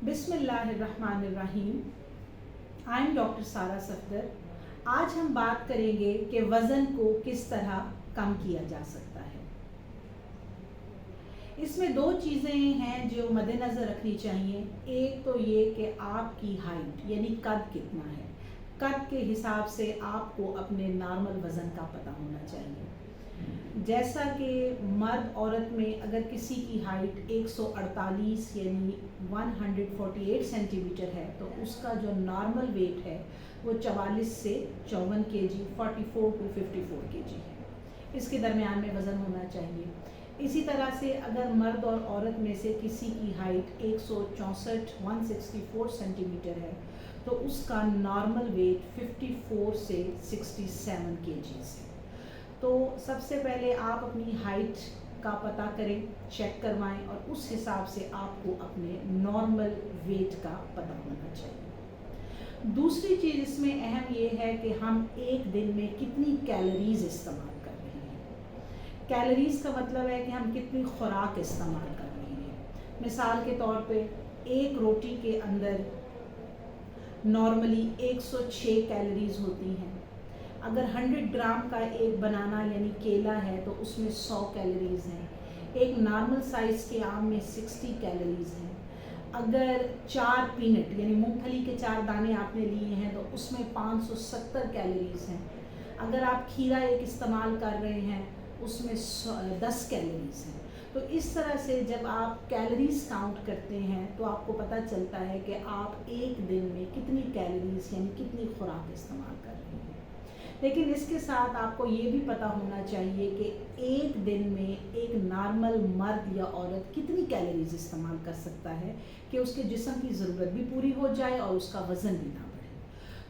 बिस्मिल्लाहिर्रहमानिर्रहीम। I am doctor सारा सफदर। आज हम बात करेंगे कि वज़न को किस तरह कम किया जा सकता है। इसमें दो चीज़ें हैं जो मद्देनज़र रखनी चाहिए। एक तो ये कि आपकी हाइट यानी कद कितना है। कद के हिसाब से आपको अपने नॉर्मल वज़न का पता होना चाहिए। जैसा कि मर्द औरत में अगर किसी की हाइट 148 यानी 148 सेंटीमीटर है तो उसका जो नॉर्मल वेट है वो 44 से 54 केजी, 44 टू 54 केजी है। इसके दरमियान में वज़न होना चाहिए। इसी तरह से अगर मर्द और औरत में से किसी की हाइट 164 सेंटीमीटर है तो उसका नॉर्मल वेट 54 से 67 केजीज़ है। तो सबसे पहले आप अपनी हाइट का पता करें, चेक करवाएं और उस हिसाब से आपको अपने नॉर्मल वेट का पता होना चाहिए। दूसरी चीज़ इसमें अहम ये है कि हम एक दिन में कितनी कैलोरीज इस्तेमाल कर रहे हैं। कैलोरीज का मतलब है कि हम कितनी खुराक इस्तेमाल कर रहे हैं। मिसाल के तौर पे एक रोटी के अंदर नॉर्मली 106 कैलोरीज होती हैं। अगर 100 ग्राम का एक बनाना यानी केला है तो उसमें 100 कैलोरीज हैं। एक नॉर्मल साइज़ के आम में 60 कैलोरीज हैं। अगर 4 पीनट यानी मूंगफली के 4 दाने आपने लिए हैं तो उसमें 570 कैलोरीज हैं। अगर आप खीरा एक इस्तेमाल कर रहे हैं उसमें 10 कैलोरीज हैं। तो इस तरह से जब आप कैलोरीज काउंट करते हैं तो आपको पता चलता है कि आप एक दिन में कितनी कैलोरीज यानी कितनी खुराक इस्तेमाल कर रहे हैं। लेकिन इसके साथ आपको ये भी पता होना चाहिए कि एक दिन में एक नॉर्मल मर्द या औरत कितनी कैलोरीज इस्तेमाल कर सकता है कि उसके जिस्म की ज़रूरत भी पूरी हो जाए और उसका वज़न भी ना बढ़े।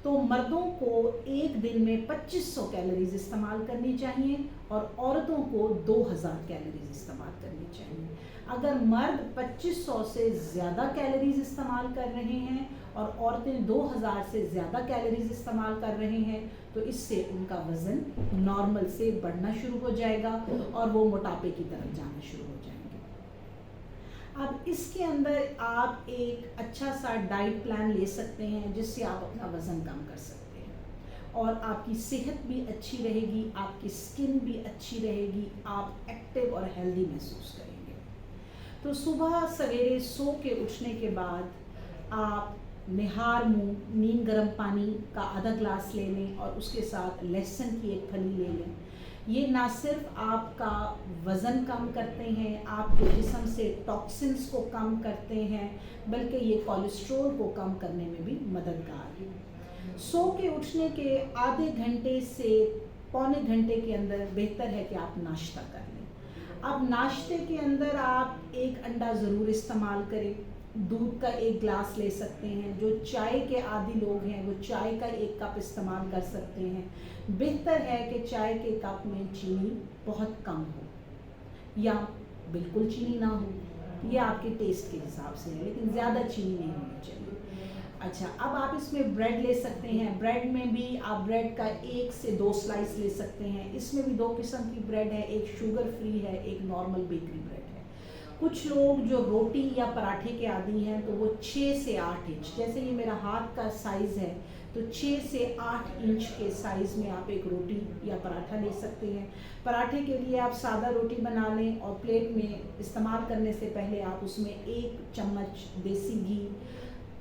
तो मर्दों को एक दिन में 2500 कैलोरीज इस्तेमाल करनी चाहिए और औरतों को 2000 कैलोरीज इस्तेमाल करनी चाहिए। अगर मर्द 2500 से ज़्यादा कैलोरीज इस्तेमाल कर रहे हैं और औरतें 2000 से ज़्यादा कैलोरीज इस्तेमाल कर रहे हैं तो इससे उनका वज़न नॉर्मल से बढ़ना शुरू हो जाएगा और वो मोटापे की तरफ जाना शुरू हो जाएंगे। अब इसके अंदर आप एक अच्छा सा डाइट प्लान ले सकते हैं जिससे आप अपना वज़न कम कर सकते हैं और आपकी सेहत भी अच्छी रहेगी, आपकी स्किन भी अच्छी रहेगी, आप एक्टिव और हेल्दी महसूस करेंगे। तो सुबह सवेरे सो के उठने के बाद आप निहार मुँह नीम गर्म पानी का आधा ग्लास ले लें और उसके साथ लहसुन की एक फली ले लें। ये ना सिर्फ आपका वज़न कम करते हैं, आपके जिस्म से टॉक्सिन्स को कम करते हैं, बल्कि ये कोलेस्ट्रॉल को कम करने में भी मददगार है। सो के उठने के आधे घंटे से पौने घंटे के अंदर बेहतर है कि आप नाश्ता कर लें। अब नाश्ते के अंदर आप एक अंडा ज़रूर इस्तेमाल करें। दूध का एक ग्लास ले सकते हैं। जो चाय के आदी लोग हैं वो चाय का एक कप इस्तेमाल कर सकते हैं। बेहतर है कि चाय के कप में चीनी बहुत कम हो या बिल्कुल चीनी ना हो, ये आपके टेस्ट के हिसाब से है, लेकिन ज़्यादा चीनी नहीं होनी चाहिए। अच्छा, अब आप इसमें ब्रेड ले सकते हैं। ब्रेड में भी आप ब्रेड का 1 से 2 स्लाइस ले सकते हैं। इसमें भी 2 किस्म की ब्रेड है, एक शुगर फ्री है, एक नॉर्मल बेकरी ब्रेड है। कुछ लोग जो रोटी या पराठे के आदी हैं तो वो 6 से 8 इंच, जैसे ये मेरा हाथ का साइज़ है तो 6 से 8 इंच के साइज़ में आप एक रोटी या पराठा ले सकते हैं। पराठे के लिए आप सादा रोटी बना लें और प्लेट में इस्तेमाल करने से पहले आप उसमें 1 चम्मच देसी घी,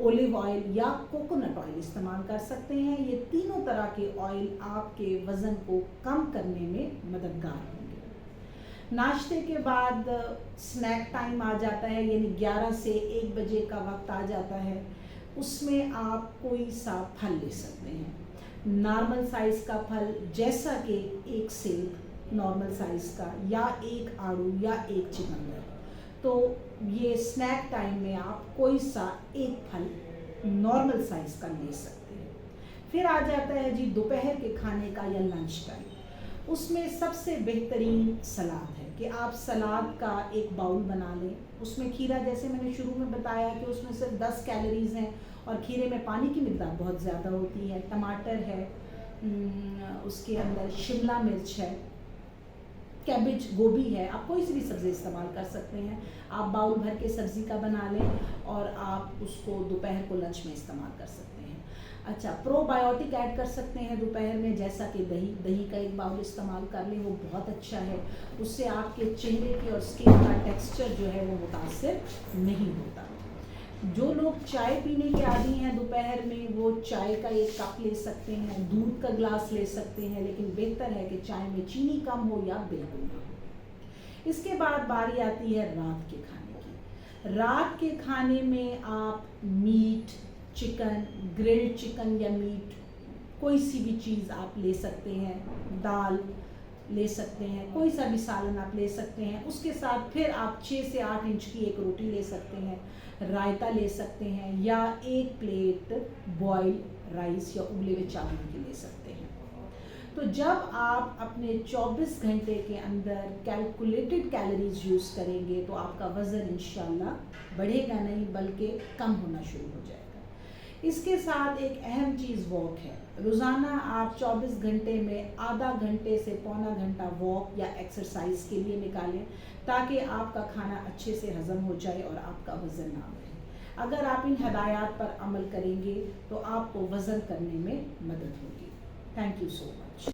ओलिव ऑयल या कोकोनट ऑयल इस्तेमाल कर सकते हैं। ये तीनों तरह के ऑयल आपके वज़न को कम करने में मददगार होंगे। नाश्ते के बाद स्नैक टाइम आ जाता है, यानी 11 से 1 बजे का वक्त आ जाता है। उसमें आप कोई सा फल ले सकते हैं। नॉर्मल साइज़ का फल जैसा कि एक सेब नॉर्मल साइज़ का, या एक आड़ू या एक चुकंदर। तो ये स्नैक टाइम में आप कोई सा एक फल नॉर्मल साइज़ का ले सकते हैं। फिर आ जाता है जी दोपहर के खाने का या लंच टाइम। उसमें सबसे बेहतरीन सलाद है कि आप सलाद का एक बाउल बना लें। उसमें खीरा, जैसे मैंने शुरू में बताया कि उसमें सिर्फ 10 कैलोरीज हैं और खीरे में पानी की मिकदार बहुत ज़्यादा होती है। टमाटर है, उसके अंदर शिमला मिर्च है, कैबेज, गोभी है, आप कोई सी भी सब्ज़ी इस्तेमाल कर सकते हैं। आप बाउल भर के सब्ज़ी का बना लें और आप आप उसको दोपहर को लंच में इस्तेमाल कर सकते हैं। अच्छा, प्रोबायोटिक ऐड कर सकते हैं दोपहर में, जैसा कि दही का 1 बाउल इस्तेमाल कर लें, वो बहुत अच्छा है। उससे आपके चेहरे की और स्किन का टेक्सचर जो है वो मुतासिर नहीं होता। जो लोग चाय पीने के आदी हैं दोपहर में, वो चाय का 1 कप ले सकते हैं, दूध का ग्लास ले सकते हैं, लेकिन बेहतर है कि चाय में चीनी कम हो या बिल्कुल ना हो। इसके बाद बारी आती है रात के खाने की। रात के खाने में आप मीट, चिकन, ग्रिल्ड चिकन या मीट, कोई सी भी चीज़ आप ले सकते हैं, दाल ले सकते हैं, कोई सा भी सालन आप ले सकते हैं। उसके साथ फिर आप 6 से 8 इंच की 1 रोटी ले सकते हैं, रायता ले सकते हैं, या 1 प्लेट बॉयल राइस या उबले हुए चावलों की ले सकते हैं। तो जब आप अपने 24 घंटे के अंदर कैलकुलेटेड कैलोरीज यूज़ करेंगे तो आपका वज़न इंशाल्लाह बढ़ेगा नहीं बल्कि कम होना शुरू हो जाएगा। इसके साथ एक अहम चीज़ वॉक है। रोज़ाना आप 24 घंटे में आधा घंटे से पौना घंटा वॉक या एक्सरसाइज के लिए निकालें, ताकि आपका खाना अच्छे से हज़म हो जाए और आपका वज़न ना बढ़े। अगर आप इन हदायत पर अमल करेंगे तो आपको वज़न करने में मदद होगी। Thank you so much.